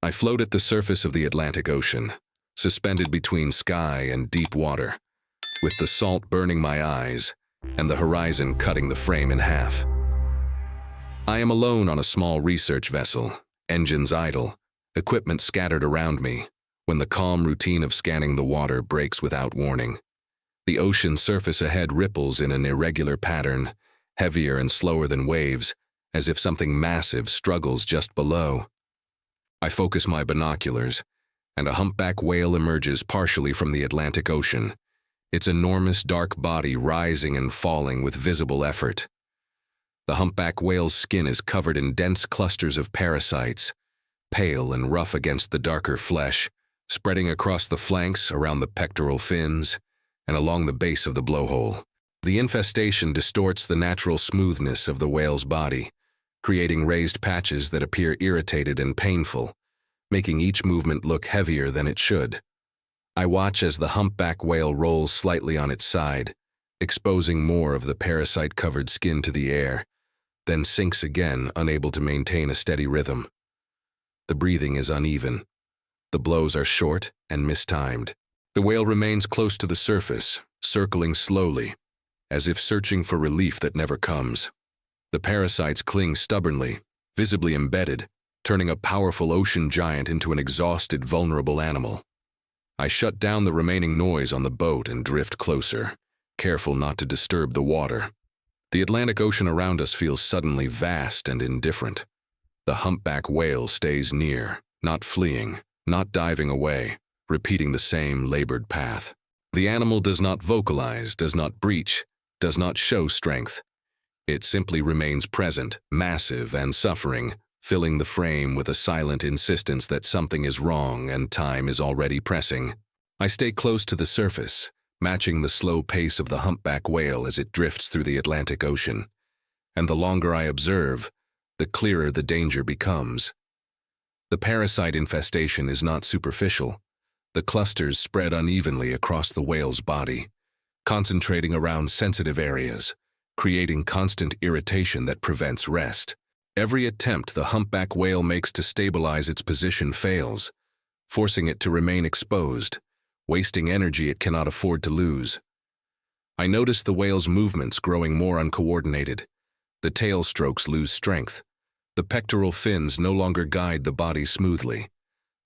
I float at the surface of the Atlantic Ocean, suspended between sky and deep water, with the salt burning my eyes and the horizon cutting the frame in half. I am alone on a small research vessel, engines idle, equipment scattered around me, when the calm routine of scanning the water breaks without warning. The ocean surface ahead ripples in an irregular pattern, heavier and slower than waves, as if something massive struggles just below. I focus my binoculars, and a humpback whale emerges partially from the Atlantic Ocean, its enormous dark body rising and falling with visible effort. The humpback whale's skin is covered in dense clusters of parasites, pale and rough against the darker flesh, spreading across the flanks, around the pectoral fins, and along the base of the blowhole. The infestation distorts the natural smoothness of the whale's body, creating raised patches that appear irritated and painful, making each movement look heavier than it should. I watch as the humpback whale rolls slightly on its side, exposing more of the parasite-covered skin to the air, then sinks again, unable to maintain a steady rhythm. The breathing is uneven. The blows are short and mistimed. The whale remains close to the surface, circling slowly, as if searching for relief that never comes. The parasites cling stubbornly, visibly embedded, turning a powerful ocean giant into an exhausted, vulnerable animal. I shut down the remaining noise on the boat and drift closer, careful not to disturb the water. The Atlantic Ocean around us feels suddenly vast and indifferent. The humpback whale stays near, not fleeing, not diving away, repeating the same labored path. The animal does not vocalize, does not breach, does not show strength. It simply remains present, massive and suffering, filling the frame with a silent insistence that something is wrong and time is already pressing. I stay close to the surface, matching the slow pace of the humpback whale as it drifts through the Atlantic Ocean. And the longer I observe, the clearer the danger becomes. The parasite infestation is not superficial. The clusters spread unevenly across the whale's body, concentrating around sensitive areas, creating constant irritation that prevents rest. Every attempt the humpback whale makes to stabilize its position fails, forcing it to remain exposed, wasting energy it cannot afford to lose. I notice the whale's movements growing more uncoordinated. The tail strokes lose strength. The pectoral fins no longer guide the body smoothly.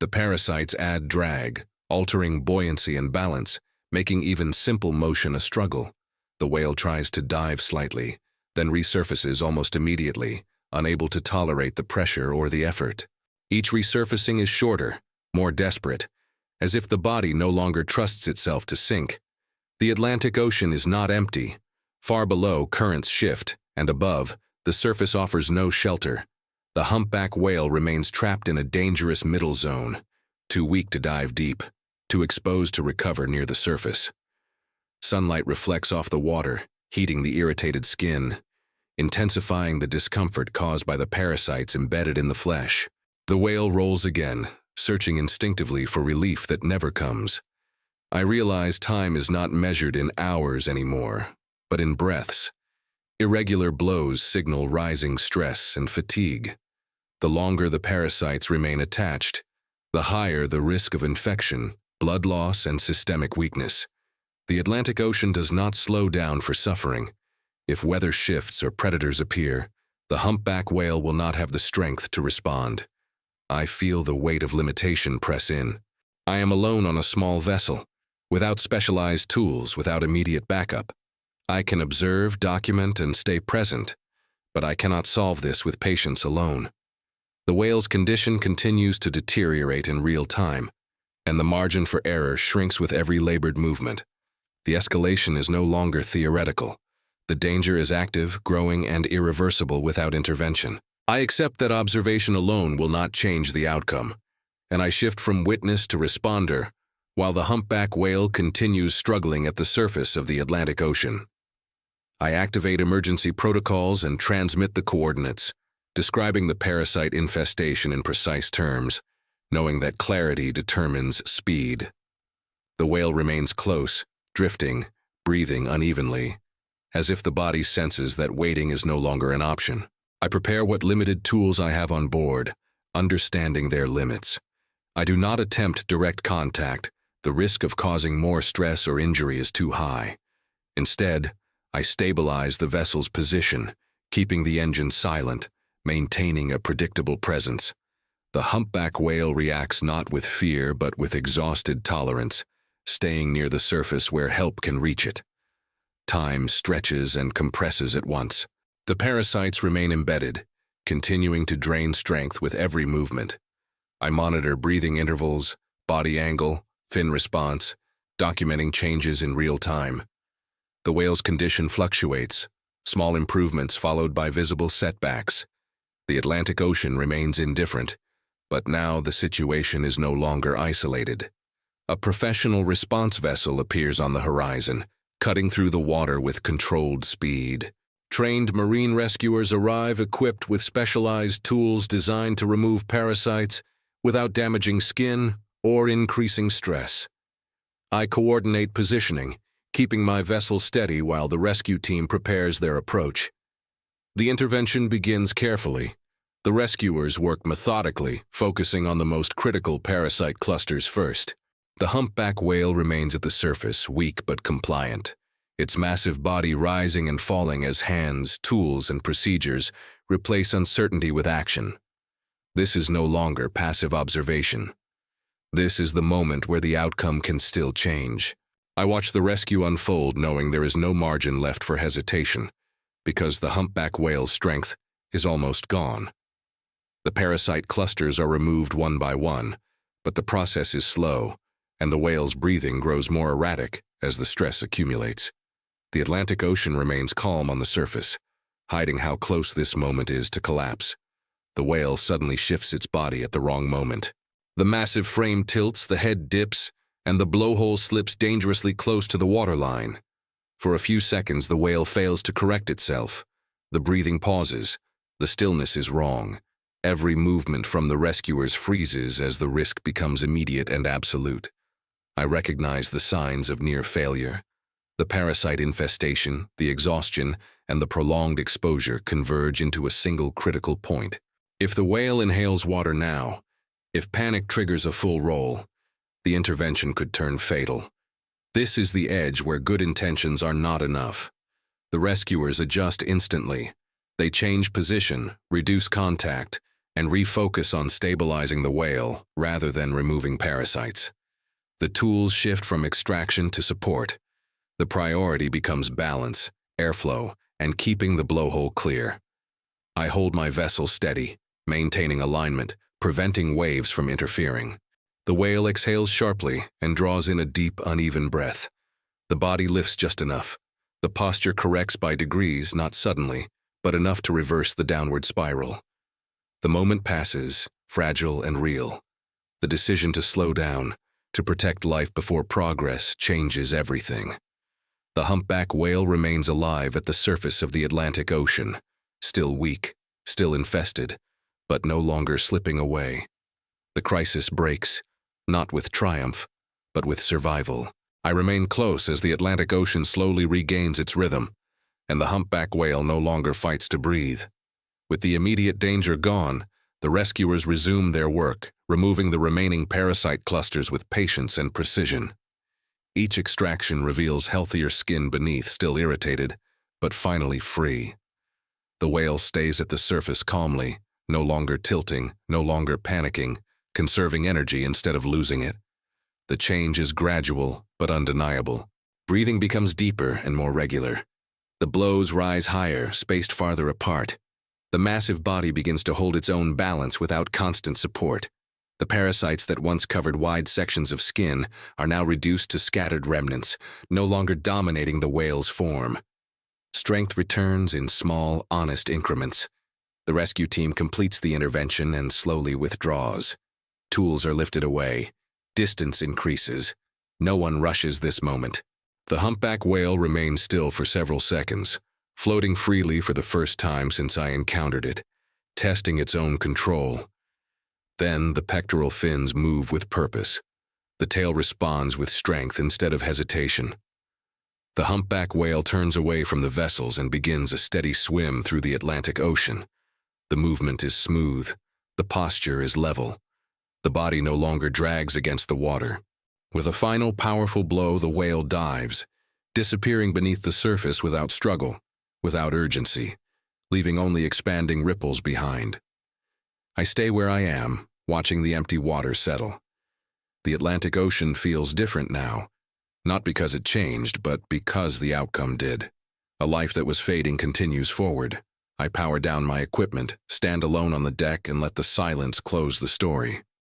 The parasites add drag, altering buoyancy and balance, making even simple motion a struggle. The whale tries to dive slightly, then resurfaces almost immediately, unable to tolerate the pressure or the effort. Each resurfacing is shorter, more desperate, as if the body no longer trusts itself to sink. The Atlantic Ocean is not empty. Far below, currents shift, and above, the surface offers no shelter. The humpback whale remains trapped in a dangerous middle zone, too weak to dive deep, too exposed to recover near the surface. Sunlight reflects off the water, heating the irritated skin, intensifying the discomfort caused by the parasites embedded in the flesh. The whale rolls again, searching instinctively for relief that never comes. I realize time is not measured in hours anymore, but in breaths. Irregular blows signal rising stress and fatigue. The longer the parasites remain attached, the higher the risk of infection, blood loss, and systemic weakness. The Atlantic Ocean does not slow down for suffering. If weather shifts or predators appear, the humpback whale will not have the strength to respond. I feel the weight of limitation press in. I am alone on a small vessel, without specialized tools, without immediate backup. I can observe, document, and stay present, but I cannot solve this with patience alone. The whale's condition continues to deteriorate in real time, and the margin for error shrinks with every labored movement. The escalation is no longer theoretical. The danger is active, growing, and irreversible without intervention. I accept that observation alone will not change the outcome, and I shift from witness to responder, while the humpback whale continues struggling at the surface of the Atlantic Ocean. I activate emergency protocols and transmit the coordinates, describing the parasite infestation in precise terms, knowing that clarity determines speed. The whale remains close, drifting, breathing unevenly, as if the body senses that waiting is no longer an option. I prepare what limited tools I have on board, understanding their limits. I do not attempt direct contact. The risk of causing more stress or injury is too high. Instead, I stabilize the vessel's position, keeping the engine silent, maintaining a predictable presence. The humpback whale reacts not with fear but with exhausted tolerance, staying near the surface where help can reach it. Time stretches and compresses at once. The parasites remain embedded, continuing to drain strength with every movement. I monitor breathing intervals, body angle, fin response, documenting changes in real time. The whale's condition fluctuates, small improvements followed by visible setbacks. The Atlantic Ocean remains indifferent, but now the situation is no longer isolated. A professional response vessel appears on the horizon, cutting through the water with controlled speed. Trained marine rescuers arrive equipped with specialized tools designed to remove parasites without damaging skin or increasing stress. I coordinate positioning, keeping my vessel steady while the rescue team prepares their approach. The intervention begins carefully. The rescuers work methodically, focusing on the most critical parasite clusters first. The humpback whale remains at the surface, weak but compliant, its massive body rising and falling as hands, tools, and procedures replace uncertainty with action. This is no longer passive observation. This is the moment where the outcome can still change. I watch the rescue unfold, knowing there is no margin left for hesitation, because the humpback whale's strength is almost gone. The parasite clusters are removed one by one, but the process is slow, and the whale's breathing grows more erratic as the stress accumulates. The Atlantic Ocean remains calm on the surface, hiding how close this moment is to collapse. The whale suddenly shifts its body at the wrong moment. The massive frame tilts, the head dips, and the blowhole slips dangerously close to the waterline. For a few seconds, the whale fails to correct itself. The breathing pauses. The stillness is wrong. Every movement from the rescuers freezes as the risk becomes immediate and absolute. I recognize the signs of near failure. The parasite infestation, the exhaustion, and the prolonged exposure converge into a single critical point. If the whale inhales water now, if panic triggers a full roll, the intervention could turn fatal. This is the edge where good intentions are not enough. The rescuers adjust instantly. They change position, reduce contact, and refocus on stabilizing the whale rather than removing parasites. The tools shift from extraction to support. The priority becomes balance, airflow, and keeping the blowhole clear. I hold my vessel steady, maintaining alignment, preventing waves from interfering. The whale exhales sharply and draws in a deep, uneven breath. The body lifts just enough. The posture corrects by degrees, not suddenly, but enough to reverse the downward spiral. The moment passes, fragile and real. The decision to slow down, to protect life before progress, changes everything. The humpback whale remains alive at the surface of the Atlantic Ocean, still weak, still infested, but no longer slipping away. The crisis breaks, not with triumph, but with survival. I remain close as the Atlantic Ocean slowly regains its rhythm, and the humpback whale no longer fights to breathe. With the immediate danger gone, the rescuers resume their work, removing the remaining parasite clusters with patience and precision. Each extraction reveals healthier skin beneath, still irritated, but finally free. The whale stays at the surface calmly, no longer tilting, no longer panicking, conserving energy instead of losing it. The change is gradual but undeniable. Breathing becomes deeper and more regular. The blows rise higher, spaced farther apart. The massive body begins to hold its own balance without constant support. The parasites that once covered wide sections of skin are now reduced to scattered remnants, no longer dominating the whale's form. Strength returns in small, honest increments. The rescue team completes the intervention and slowly withdraws. Tools are lifted away. Distance increases. No one rushes this moment. The humpback whale remains still for several seconds, floating freely for the first time since I encountered it, testing its own control. Then the pectoral fins move with purpose. The tail responds with strength instead of hesitation. The humpback whale turns away from the vessels and begins a steady swim through the Atlantic Ocean. The movement is smooth, The posture is level. The body no longer drags against the water. With a final powerful blow, the whale dives, disappearing beneath the surface without struggle, without urgency, leaving only expanding ripples behind. I stay where I am, watching the empty water settle. The Atlantic Ocean feels different now, not because it changed, but because the outcome did. A life that was fading continues forward. I power down my equipment, stand alone on the deck, and let the silence close the story.